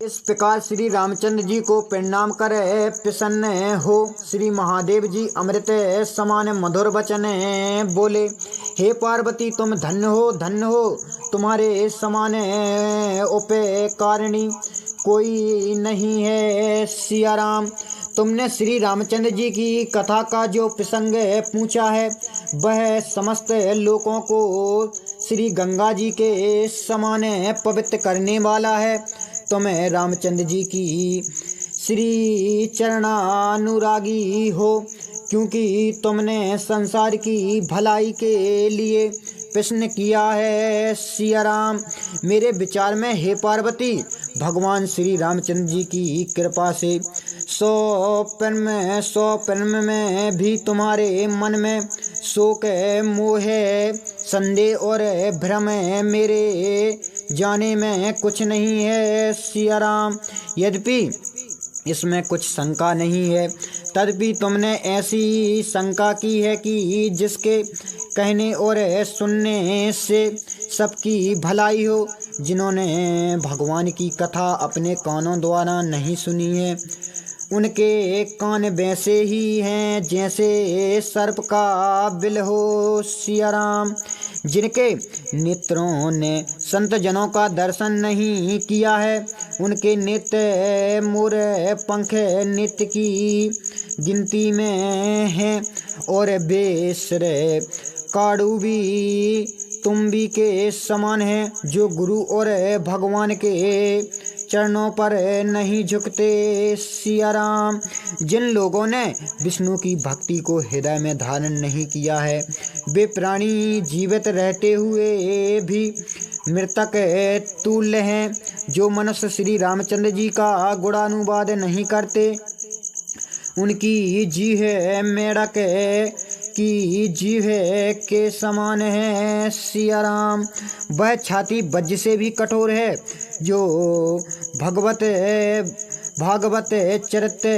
इस प्रकार श्री रामचंद्र जी को प्रणाम कर प्रसन्न हो श्री महादेव जी अमृत समान मधुर वचन बोले। हे पार्वती, तुम धन्य हो, तुम्हारे समान उपकारिणी कोई नहीं है। सिया राम, तुमने श्री रामचंद्र जी की कथा का जो प्रसंग पूछा है वह समस्त लोगों को श्री गंगा जी के समान पवित्र करने वाला है। तुम रामचंद्र जी की श्री चरणानुरागी हो, क्योंकि तुमने संसार की भलाई के लिए प्रश्न किया है। सिया राम, मेरे विचार में हे पार्वती, भगवान श्री रामचंद्र जी की कृपा से 100 जन्म में भी तुम्हारे मन में शोक मोह संदेह और भ्रम मेरे जाने में कुछ नहीं है। सिया राम, यद्यपि इसमें कुछ शंका नहीं है, तदपि तुमने ऐसी शंका की है कि जिसके कहने और सुनने से सबकी भलाई हो। जिन्होंने भगवान की कथा अपने कानों द्वारा नहीं सुनी है, उनके कान वैसे ही हैं जैसे सर्प का बिल हो। सिया राम, जिनके नेत्रों ने संत जनों का दर्शन नहीं किया है, उनके नेत्र मोर पंख नित्य की गिनती में हैं और बेसर काड़ू भी तुम्बी के समान है, जो गुरु और भगवान के चरणों पर नहीं झुकते। सिया राम, जिन लोगों ने विष्णु की भक्ति को हृदय में धारण नहीं किया है, वे प्राणी जीवित रहते हुए भी मृतक तुल्य हैं। जो मनुष्य श्री रामचंद्र जी का गुणानुवाद नहीं करते, उनकी जीभ मेढक की जीभ के समान है। सिया राम, वह छाती वज्र से भी कठोर है। जो भागवत चरित्र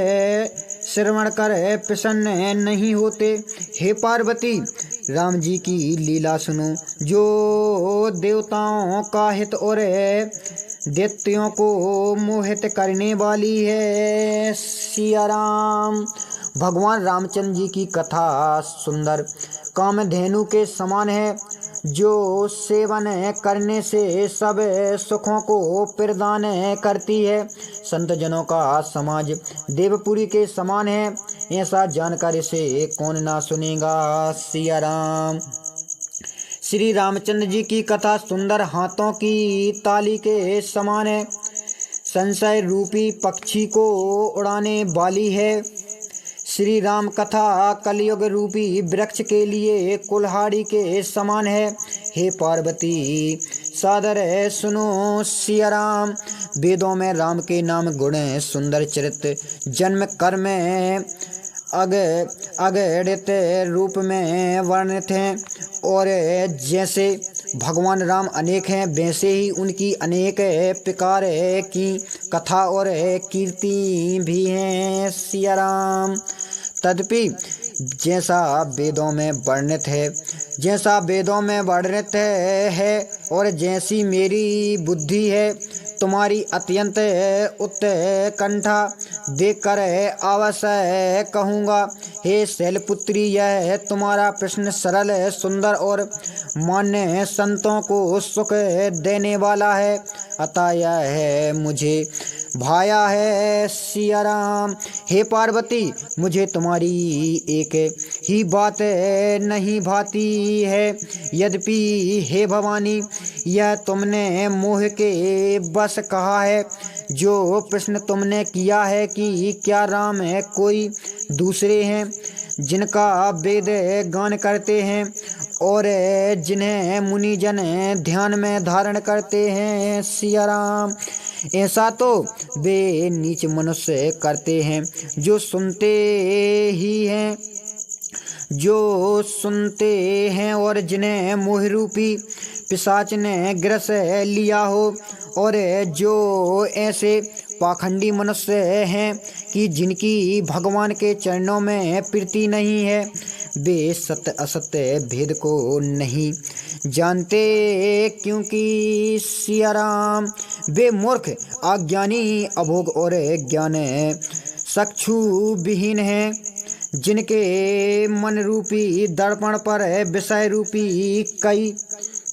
श्रवण कर प्रसन्न नहीं होते। हे पार्वती, राम जी की लीला सुनो, जो देवताओं का हित और दैत्यों को मोहित करने वाली है। सिया राम, भगवान रामचंद्र जी की कथा सुंदर कामधेनु के समान है, जो सेवन करने से सब सुखों को प्रदान करती है। संत जनों का समाज देवपुरी के समान है, ऐसा जानकर इसे कौन ना सुनेगा। सिया राम, श्री रामचंद्र जी की कथा सुंदर हाथों की ताली के समान है, संशय रूपी पक्षी को उड़ाने वाली है। श्री राम कथा कलयुग रूपी वृक्ष के लिए कुल्हाड़ी के समान है। हे पार्वती, सादर सुनो। सिया राम, वेदों में राम के नाम गुण सुंदर चरित्र जन्म कर्म अगणित रूप में वर्णित हैं, और जैसे भगवान राम अनेक हैं, वैसे ही उनकी अनेक प्रकार की कथा और कीर्ति भी हैं। सिया राम, तदपि जैसा वेदों में वर्णित है और जैसी मेरी बुद्धि है, तुम्हारी अत्यंत उत्कंठा देखकर अवश्य कहूँगा। हे शैलपुत्री, यह तुम्हारा प्रश्न सरल, सुंदर और मान्य संतों को सुख देने वाला है, अतः यह मुझे भाया है। सिया राम, हे पार्वती, मुझे तुम्हारी एक ही बात नहीं भाती है, यद्यपि हे भवानी, यह तुमने मोह के बस कहा है। जो प्रश्न तुमने किया है कि क्या राम है कोई दूसरे हैं, जिनका वेद गान करते हैं और जिन्हें मुनिजन ध्यान में धारण करते हैं। सिया राम, ऐसा तो वे नीच मनुष्य करते हैं, जो सुनते हैं और जिन्हें मोह रूपी पिशाच ने ग्रस लिया हो, और जो ऐसे पाखंडी मनुष्य हैं कि जिनकी भगवान के चरणों में प्रीति नहीं है, वे सत्य असत्य भेद को नहीं जानते क्योंकि सिया राम वे मूर्ख अज्ञानी अभोग और ज्ञान चक्षु विहीन हैं, जिनके मन रूपी दर्पण पर विषय रूपी कई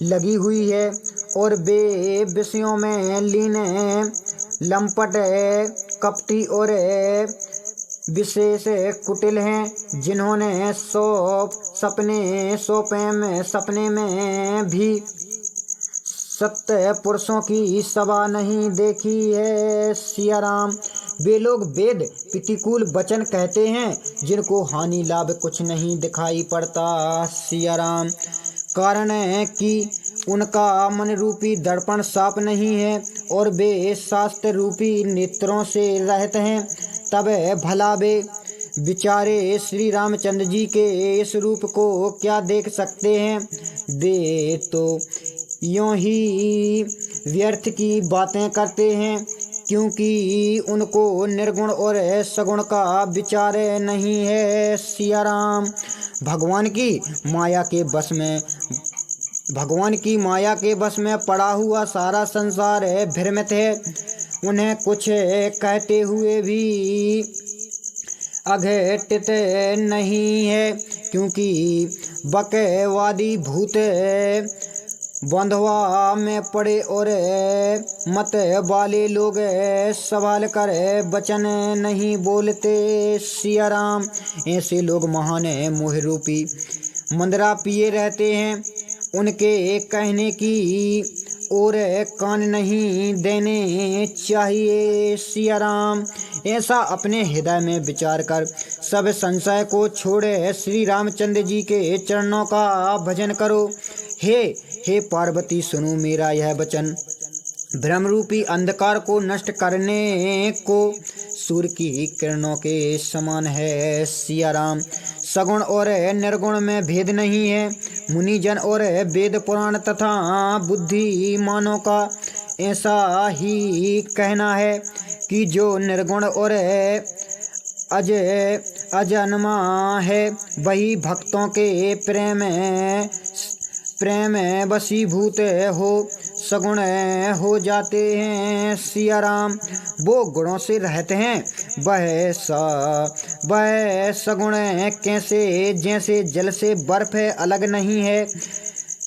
लगी हुई है और वे विषयों में लीन लंपट कपटी और विशेष कुटिल हैं, जिन्होंने सपने में भी सत्य पुरुषों की सभा नहीं देखी है। सिया राम वे लोग वेद प्रतिकूल वचन कहते हैं, जिनको हानि लाभ कुछ नहीं दिखाई पड़ता। सिया राम कारण है कि उनका मन रूपी दर्पण साफ नहीं है और वे शास्त्र रूपी नेत्रों से रहित हैं। तब भला वे बिचारे श्री रामचंद्र जी के इस रूप को क्या देख सकते हैं। वे तो यूं ही व्यर्थ की बातें करते हैं, क्योंकि उनको निर्गुण और सगुण का विचार नहीं है। सिया राम भगवान की माया के बस में पड़ा हुआ सारा संसार भ्रमित है। उन्हें कुछ कहते हुए भी अघटित नहीं है, क्योंकि बकवादी भूत बंधवा में पड़े और मत वाले लोग सवाल कर वचन नहीं बोलते। सिया राम ऐसे लोग महान मोह रूपी मंदरा पिए रहते हैं, उनके कहने की और कान नहीं देने चाहिए। सिया राम ऐसा अपने हृदय में विचार कर सब संशय को छोड़े श्री रामचंद्र जी के चरणों का भजन करो। हे पार्वती सुनो मेरा यह वचन, भ्रम रूपी अंधकार को नष्ट करने को सूर्य की किरणों के समान है। सिया राम सगुण और निर्गुण में भेद नहीं है। मुनिजन और वेद पुराण तथा बुद्धिमानों का ऐसा ही कहना है कि जो निर्गुण और अजन्मा है वही भक्तों के प्रेम वशीभूत हो सगुण हो जाते हैं। सिया राम वो गुणों से रहते हैं, वह सगुण कैसे जैसे जल से बर्फ अलग नहीं है।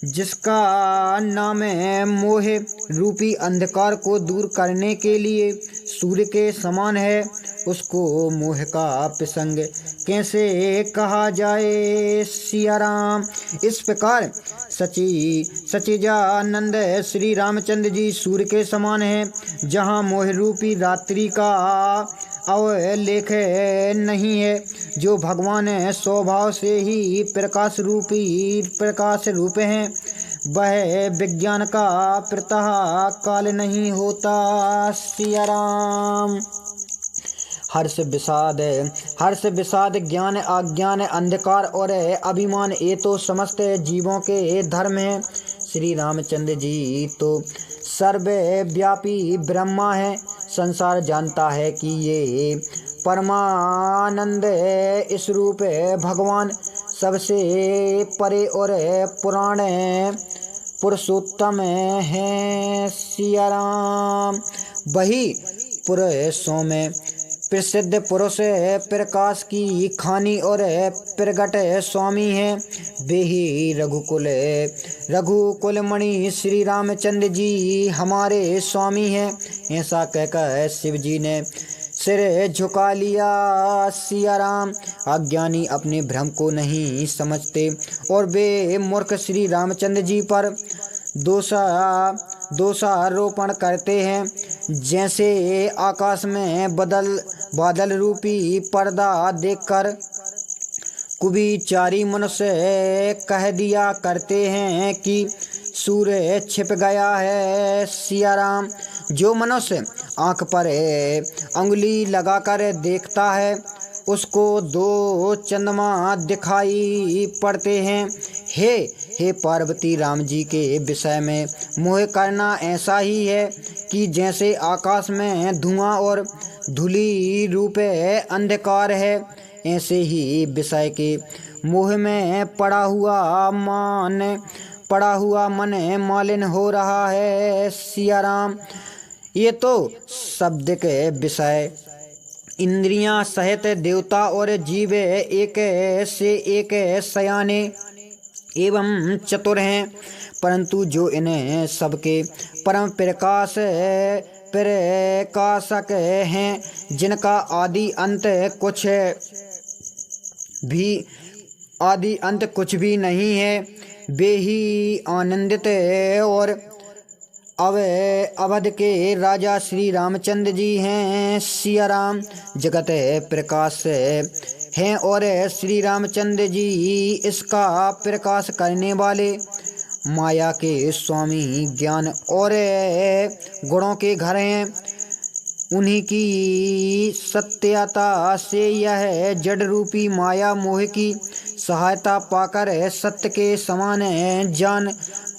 जिसका नाम है मोह रूपी अंधकार को दूर करने के लिए सूर्य के समान है, उसको मोह का प्रसंग कैसे कहा जाए। सिया राम इस प्रकार सच्चिदानंद श्री रामचंद्र जी सूर्य के समान है, जहाँ मोह रूपी रात्रि का अवलेख नहीं है। जो भगवान स्वभाव से ही प्रकाश रूप हैं, वह विज्ञान का प्रतः काल नहीं होता। सिया राम हर्ष विषाद ज्ञान अज्ञान अंधकार और अभिमान ये तो समस्त जीवों के धर्म हैं। श्री रामचंद्र जी तो सर्वव्यापी ब्रह्मा है। संसार जानता है कि ये परमानंद स्वरूप भगवान सबसे परे और पुराण पुरुषोत्तम है। सिया राम वही पुरुषों में प्रसिद्ध पुरुष प्रकाश की खानी और प्रगट स्वामी हैं। वे ही रघुकुल मणि श्री रामचंद्र जी हमारे स्वामी हैं। ऐसा कहकर शिव जी ने सिर झुका लिया। सिया राम अज्ञानी अपने भ्रम को नहीं समझते और वे मूर्ख श्री रामचंद्र जी पर दोषारोपण करते हैं। जैसे आकाश में बादल रूपी पर्दा देखकर कुविचारी मनुष्य कह दिया करते हैं कि सूर्य छिप गया है। सिया राम जो मनुष्य आँख पर अंगुली लगाकर देखता है, उसको दो चंद्रमा दिखाई पड़ते हैं। हे पार्वती राम जी के विषय में मोह करना ऐसा ही है कि जैसे आकाश में धुआं और धूलि रूप अंधकार है, ऐसे ही विषय के मोह में पड़ा हुआ पड़ा हुआ मन मालिन हो रहा है। सिया राम। ये तो शब्द के विषय इंद्रियां सहित देवता और जीव एक से एक सयाने एवं चतुर हैं, परंतु जो इन्हें सबके परम प्रकाशक हैं, जिनका आदि अंत कुछ भी नहीं है, वे ही आनंदित और अवध के राजा श्री रामचंद्र जी हैं। सिया राम। जगत प्रकाश हैं और श्री रामचंद्र जी इसका प्रकाश करने वाले, माया के स्वामी, ज्ञान और गुणों के घर हैं। उन्हीं की सत्यता से यह जड़ रूपी माया मोह की सहायता पाकर सत्य के समान जान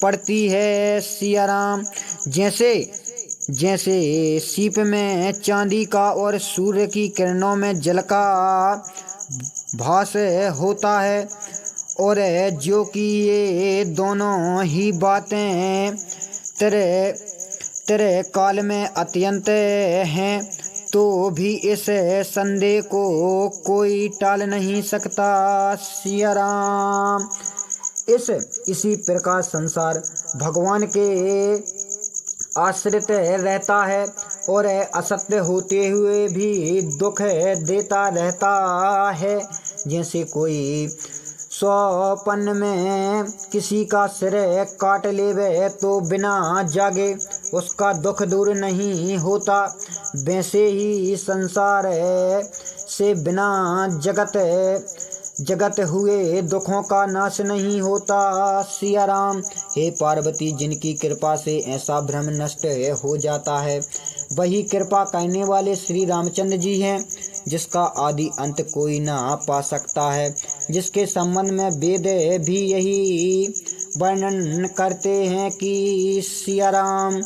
पड़ती है। सिया राम। जैसे जैसे सीप में चांदी का और सूर्य की किरणों में जल का भास होता है, और जो कि ये दोनों ही बातें तेरे काल में अत्यंत हैं, तो भी इस संदेह को कोई टाल नहीं सकता। सिया राम। इसी प्रकार संसार भगवान के आश्रित रहता है और असत्य होते हुए भी दुख देता रहता है। जैसे कोई स्वप्न में किसी का सिर काट लेवे तो बिना जागे उसका दुख दूर नहीं होता, वैसे ही संसार से बिना जगत हुए दुखों का नाश नहीं होता। सिया राम। हे पार्वती, जिनकी कृपा से ऐसा भ्रम नष्ट हो जाता है, वही कृपा करने वाले श्री रामचंद्र जी हैं, जिसका आदि अंत कोई ना पा सकता है, जिसके संबंध में वेद भी यही वर्णन करते हैं कि सिया राम,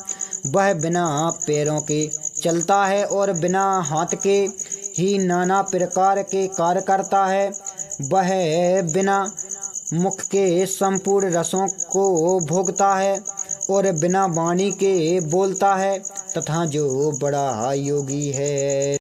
वह बिना पैरों के चलता है और बिना हाथ के ही नाना प्रकार के कार्य करता है। वह बिना मुख के संपूर्ण रसों को भोगता है और बिना वाणी के बोलता है, तथा जो बड़ा योगी है